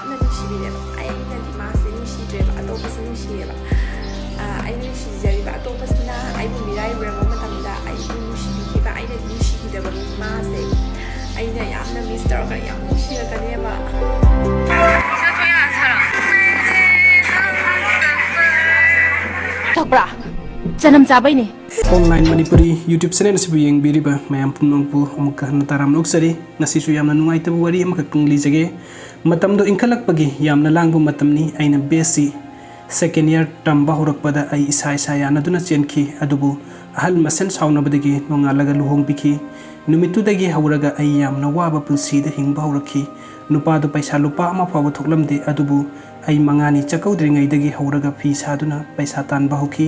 ꯌꯥꯝꯅ ꯅꯨꯡꯁꯤꯕꯤꯔꯦꯕ ꯑꯩꯅꯗꯤ ꯃꯥꯁꯦ ꯅꯨꯡꯁꯤꯗ꯭ꯔꯦꯕ ꯑꯇꯣꯞꯄꯁꯦ ꯅꯨꯡꯁꯤꯌꯦꯕ ꯑꯩꯅ ꯅꯨꯡꯁꯤꯖꯔꯤꯕ ꯑꯇꯣꯞꯄꯁꯤꯅ ꯑꯩꯕꯨ ꯃꯤꯔꯥꯏꯔꯨꯔꯕ ꯃꯇꯝꯗ ꯑꯩꯕꯨ ꯅꯨꯡꯁꯤꯕꯤꯈꯤꯕ ꯑꯩꯅꯗꯤ ꯅꯨꯡꯁꯤꯈꯤꯗꯕ ꯃꯥꯁꯦ ꯑꯩꯅ ꯌꯥꯝꯅ ꯃꯤꯁ ꯇꯧꯔꯒ ꯌꯥꯝ ꯅꯨꯡꯁꯤꯔꯛꯀꯅꯦꯕ ꯊꯛꯄ꯭ꯔꯥ ꯆꯅꯝ ꯆꯥꯕꯩꯅꯦ ऑनलाइन मणिपुरी यूट्यूब चैनल से येंबीरिबा मैम पुनंगपु अमुक हन ताराम नोक्सरी नसीसु यामना नुंगाइतब वरी अमखक्तंग लीजगे मतमदो इंखलकपगी यामना लांगबु मतमनी आइना बेसी सेकेंड ईयर तंबा होरकपदा आई इसा इसा यानदुना चेनखी अदुबु अहल मसेन साउनबदगी नोंगालगा लुहोंगबिखी नुमितुदगी हौरगा आई यामना वाबा पुंसीदा हिंगबा हौरखी नुपादो पैसा लुपा अमा फावो थोकलमदे अदुबु आई मंगानी चकौद्रिङैदगी हौरगा फी सादुना पैसा तानबा हौखी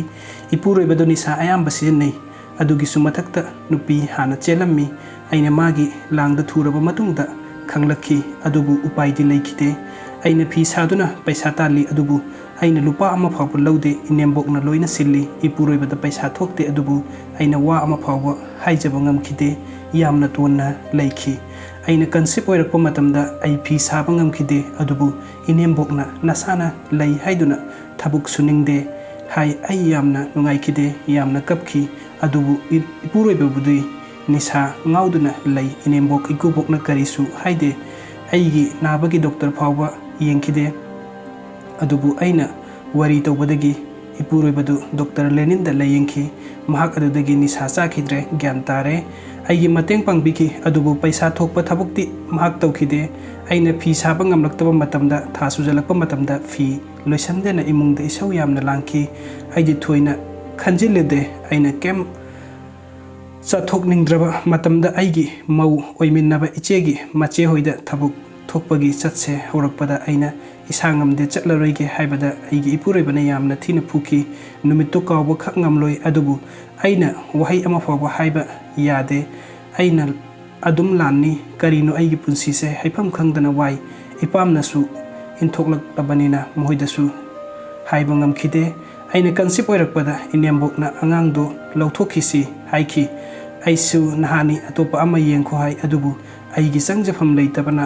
इपुरोइबदो निसा अयाम्बा सिजन्नै अदुगिसु मथक्ता नुपी हाना चेलम्मी आइना मागी लांगदा थुरबा मतुंगदा खंगलखी अदुबु उपायदि लैखिदे आइना फी सादुना पैसा ताली अदुबु आइना लुपा अमा फावबा लौदे इनेम्बोकना लोइना सिल्ली इपुरोइबदा पैसा थोकते अदुबु आइना वा अमा फावबा हाइजबा ngamखिदे यामना तोन्ना लैखी आइना कन्सेप्ट ओइरकपा मतमदा आई फी साबा ngamखिदे अदुबु इनेम्बोकना नसाना लै हाइदुना थबुक सुनिंगदे हाई आई यामना नुंगाइखिदे यामना कपखी अदुबु इपुरोइबबुदुई निसा ngauduna लै इनेम्बोक इकुबोकना करिसु हाइदे आइगी नाबगी डॉक्टर फावबा येंखिदे अदुबु आइना वरी तौबदगी इपुरोइबदु डॉक्टर लेनिनदा लयेंखी महाक अदुदगी निसा चाखिद्रे ज्ञान तारे आइगी मतेंग पांगबिखी अदुबु पैसा थोकपा थबुक्ति महाक तौखिदे आइना फी साबा ngamlaktaba matamda tha sujalakpa matamda फी लोइसनदेना इमुंगदा इसौ यामना लांखी आइदि थोइना खंजिलेदे आइना केम चथोकनिंद्रबा मतमदा आइगी मौ ओइमिन्नबा इचेगी मचे होइदा थबुक थोकपगी चतसे हौरकपदा आइना इसांगमदे चटलरोइगे हाइबदा आइगी इपुरोइबना यामना थिना फुखी नुमित्तो कावबा खक ngamloi अदुबु आइना वहाई अमा फावबा हाइबा यादे आइना अदुम लाननी करिनो आइगी पुंसीसे हाइफम खंगदना वाई इपामनासु इंथोकलकबनिना मोहिदसु हाइबा ngamखिदे आइना कन्सेप्ट ओइरकपदा इनेम्बोकना अंगांगदो लौथोखिसी हाइखी आइसु नहानी अतोपा अमा येंखो हाइ अदुबु आइगी संगजफम लैतबना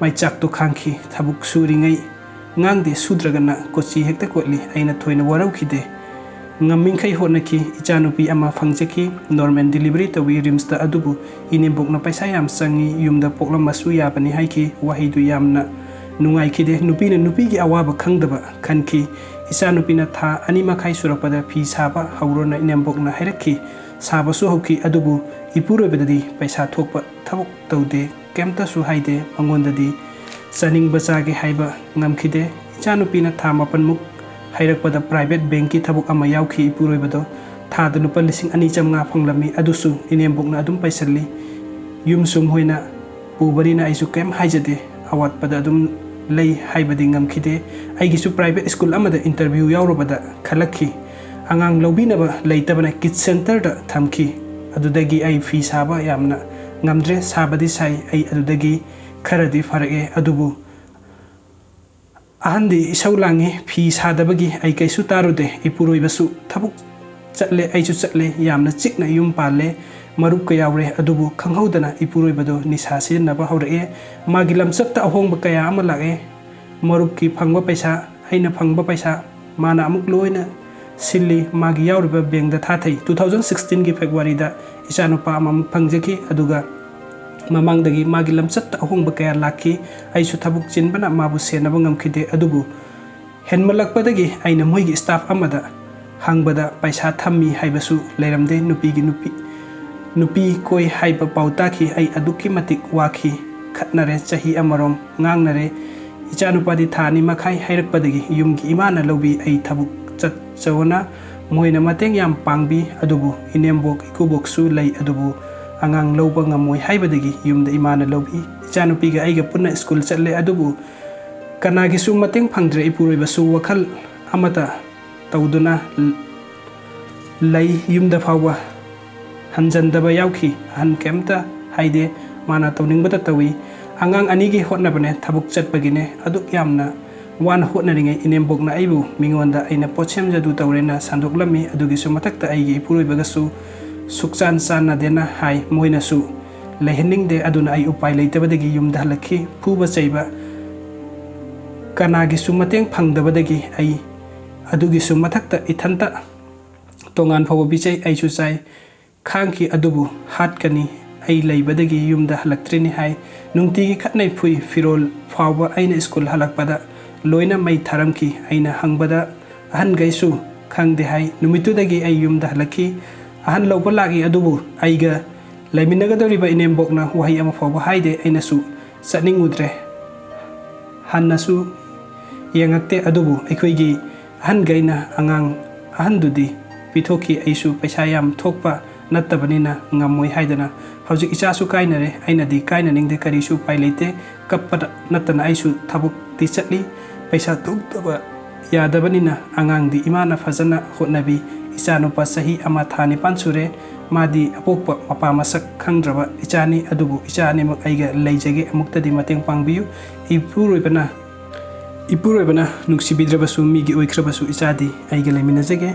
माइचाकतो खांखी थबुक सुरिङै ngang सुद्रगना कोची हेक्ता कोटली आइना थोइना वरौखिदे ngaminkhay honaki ichanupi ama fangjaki normal delivery tawi rimsta adubu inembookna paisa yam sangi yumda pokla masu yabani haiki wahidu yamna nungai khide nupina nupigi awaba khangdaba khanki ichanupina tha ani makhai surapada phi saba haurona inembookna hairakhi sabasu hoki adubu ipuroibadadi paisa thokpa thabuk taude kemta su haide mangondadi chaning bachage haiba ngamkhide ichanupina tha mapanmuk हाइरकपदा private bank की थबुक अमा याउखी इपुरोइबदो थादा लुपा 2,250 फंगलमी अदुसु इनेम्बोकना अदुम पैसल्ली युमसुम होइना पुबरिना आइसु केम हाइजदे अवातपदा अदुम लै हाइबदि ngamखिदे आइगिसु प्राइवेट स्कूल अमदा इंटरव्यू याउरबदा खलखी अंगांग लौबिनबा लैतबना किड सेंटर दा थमखी अदुदगी आई फी साबा यामना ngamdre साबदि साइ आई अदुदगी खरदि फरगे अदुबु अहंदी इसौ लांगे फी सादबगी आई कैसु तारुदे इपुरोइबसु थबुक चटले आइसु चटले यामना चिकना युम पाले मरुप का यावरे अदुबु खंगहौदना इपुरोइबदो निसा सिजनबा हौरए मागी लमचत्ता अहोंगबा कया अमा लागे मरुप की फंगबा पैसा आइना फंगबा पैसा माना अमुक लोइना सिल्ली मागी यावरबा बेंगदा थाथै 2016 की फेब्रुवारी दा इचानुपा अमुक फंगजकी अदुगा mamangdagi magi lamchatta ahongba kaya lakhi aisu thabuk chinbana mabu senaba ngamkhide adubu henmalakpadagi aina moigi staff amada hangbada paisa thammi haibasu leiramde nupi koi haiba pautaki ai aduki matik wakhi khatnare chahi amarom ngangnare ichanupadi thani makhai hairakpadagi yumgi imana lobi ai thabuk chat chawana moina mateng yam pangbi adubu inembok ikuboksu lei adubu angang lawba ngamoi haibadagi yumda imana lawbi ichanupiga aiga punna school chatle adubu kanagi su mateng phangdre ipuroiba su wakhal amata tawduna lay yumda fawa hanjandaba yauki han kemta haide mana tawningbata tawi angang anigi hotnabane thabuk chatpagine aduk yamna wan hotnaringai inembokna aibu mingonda aina pochem jadu tawrena sandoklami adugi su matakta aigi ipuroibaga su sukchan sana dena hai moina su ꯂꯩꯍꯟꯅꯤꯡꯗꯦ ꯑꯗꯨꯅ ꯑꯩ ꯎꯄꯥꯏ ꯂꯩꯇꯕꯗꯒꯤ ꯌꯨꯝꯗ ꯍꯜꯂꯛꯈꯤ ꯐꯨꯕ ꯆꯩꯕ ꯀꯅꯥꯒꯤꯁꯨ ꯃꯇꯦꯡ ꯐꯪꯗꯕꯗꯒꯤ ꯑꯩ ꯑꯗꯨꯒꯤꯁꯨ ꯃꯊꯛꯇ ꯏꯊꯟꯇ ꯇꯣꯉꯥꯟ ꯐꯥꯎꯕ ꯄꯤꯖꯩ ꯑꯩꯁꯨ ꯆꯥꯏ ꯈꯥꯡꯈꯤ ꯑꯗꯨꯕꯨ ꯍꯥꯠꯀꯅꯤ ꯑꯩ ꯂꯩꯕꯗꯒꯤ ꯌꯨꯝꯗ ꯍꯜꯂꯛꯇ꯭ꯔꯤꯅꯤ ꯍꯥꯏ ꯅꯨꯡꯇꯤꯒꯤ ꯈꯠꯅꯩ ꯐꯨꯏ ꯐꯤꯔꯣꯜ ꯐꯥꯎꯕ ꯑꯩꯅ ꯁ꯭ꯀꯨꯜ ꯍꯜꯂꯛꯄꯗ ꯂꯣꯏꯅ ꯃꯩ ꯊꯥꯔꯝꯈꯤ ꯑꯩꯅ ꯍꯪꯕꯗ ꯑꯍꯟꯈꯩꯁꯨ ꯈꯪꯗꯦ ꯍꯥꯏ ꯅꯨꯃꯤꯠꯇꯨꯗꯒꯤ ꯑꯩ ꯌꯨꯝꯗ ꯍꯜꯂꯛꯈꯤ ꯑꯍꯟ ꯂꯧꯕ ꯂꯥꯛꯏ ꯑꯗꯨꯕꯨ ꯑꯩꯒ ꯂꯩꯃꯤꯟꯅꯒꯗꯧꯔꯤꯕ ꯏꯅꯦꯝꯕꯣꯛꯅ ꯋꯥꯍꯩ ꯑꯃ ꯐꯥꯎꯕ ꯍꯥꯏꯗꯦ ꯑꯩꯅꯁꯨ ꯆꯠꯅꯤꯡꯉꯨꯗ꯭ꯔꯦ ꯍꯟꯅꯁꯨ ꯌꯦꯡꯉꯛꯇꯦ ꯑꯗꯨꯕꯨ ꯑꯩꯈꯣꯏꯒꯤ ꯑꯍꯟꯈꯩꯅ ꯑꯉꯥꯡ ꯑꯍꯟꯗꯨꯗꯤ ꯄꯤꯊꯣꯛꯈꯤ ꯑꯩꯁꯨ ꯄꯩꯁꯥ ꯌꯥꯝ ꯊꯣꯛꯄ ꯅꯠꯇꯕꯅꯤꯅ ꯉꯝꯃꯣꯏ ꯍꯥꯏꯗꯅ ꯍꯧꯖꯤꯛ ꯏꯆꯥꯁꯨ ꯀꯥꯏꯅꯔꯦ ꯑꯩꯅꯗꯤ ꯀꯥꯏꯅꯅꯤꯡꯗꯦ ꯀꯔꯤꯁꯨ ꯎꯄꯥꯏ ꯂꯩꯇꯦ ꯀꯞꯄꯗ ꯅꯠꯇꯅ ꯑꯩꯁꯨ ꯊꯕꯛꯇꯤ ꯆꯠꯂꯤ ꯄꯩꯁꯥ ꯊꯣꯛꯇꯕ ꯌꯥꯗꯕꯅꯤꯅ ꯑꯉꯥꯡꯗꯤ ꯏꯃꯥꯅ ꯐꯖꯅ ꯍꯣꯠꯅꯕꯤ ꯏꯆꯥꯅꯨꯄꯥ ꯆꯍꯤ 1 ꯊꯥ 9 ꯁꯨꯔꯦ ꯃꯥꯗꯤ ꯑꯄꯣꯛꯄ ꯃꯄꯥ ꯃꯁꯛ ꯈꯪꯗ꯭ꯔꯕ ꯏꯆꯥꯅꯤ ꯑꯗꯨꯕꯨ ꯏꯆꯥ ꯑꯅꯤꯃꯛ ꯑꯩꯒ ꯂꯩꯖꯒꯦ ꯑꯃꯨꯛꯇꯗꯤ ꯃꯇꯦꯡ ꯄꯥꯡꯕꯤꯌꯨ ꯏꯄꯨꯔꯣꯏꯕꯅ ꯅꯨꯡꯁꯤꯕꯤꯗ꯭ꯔꯕꯁꯨ ꯃꯤꯒꯤ ꯑꯣꯏꯈ꯭ꯔꯕꯁꯨ ꯏꯆꯥꯗꯤ ꯑꯩꯒ ꯂꯩꯃꯤꯟꯅꯖꯒꯦ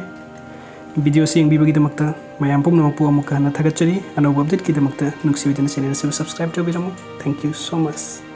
ꯚꯤꯗꯤꯑꯣꯁꯤ ꯌꯦꯡꯕꯤꯕꯒꯤꯗꯃꯛꯇ ꯃꯌꯥꯝ ꯄꯨꯝꯅꯃꯛꯄꯨ ꯑꯃꯨꯛꯀ ꯍꯟꯅ ꯊꯥꯒꯠꯆꯔꯤ ꯑꯅꯧꯕ ꯑꯞꯗꯦꯠꯀꯤꯗꯃꯛꯇ ꯅꯨꯡꯁꯤꯕꯤꯗꯨꯅ ꯆꯦꯅꯦꯜ ꯑꯁꯤꯕꯨ ꯁꯕꯁꯀ꯭ꯔꯥꯏꯕ ꯇꯧꯕꯤꯔꯝꯃꯨ ꯊꯦꯡꯛ ꯌꯨ ꯁꯣ ꯃꯆ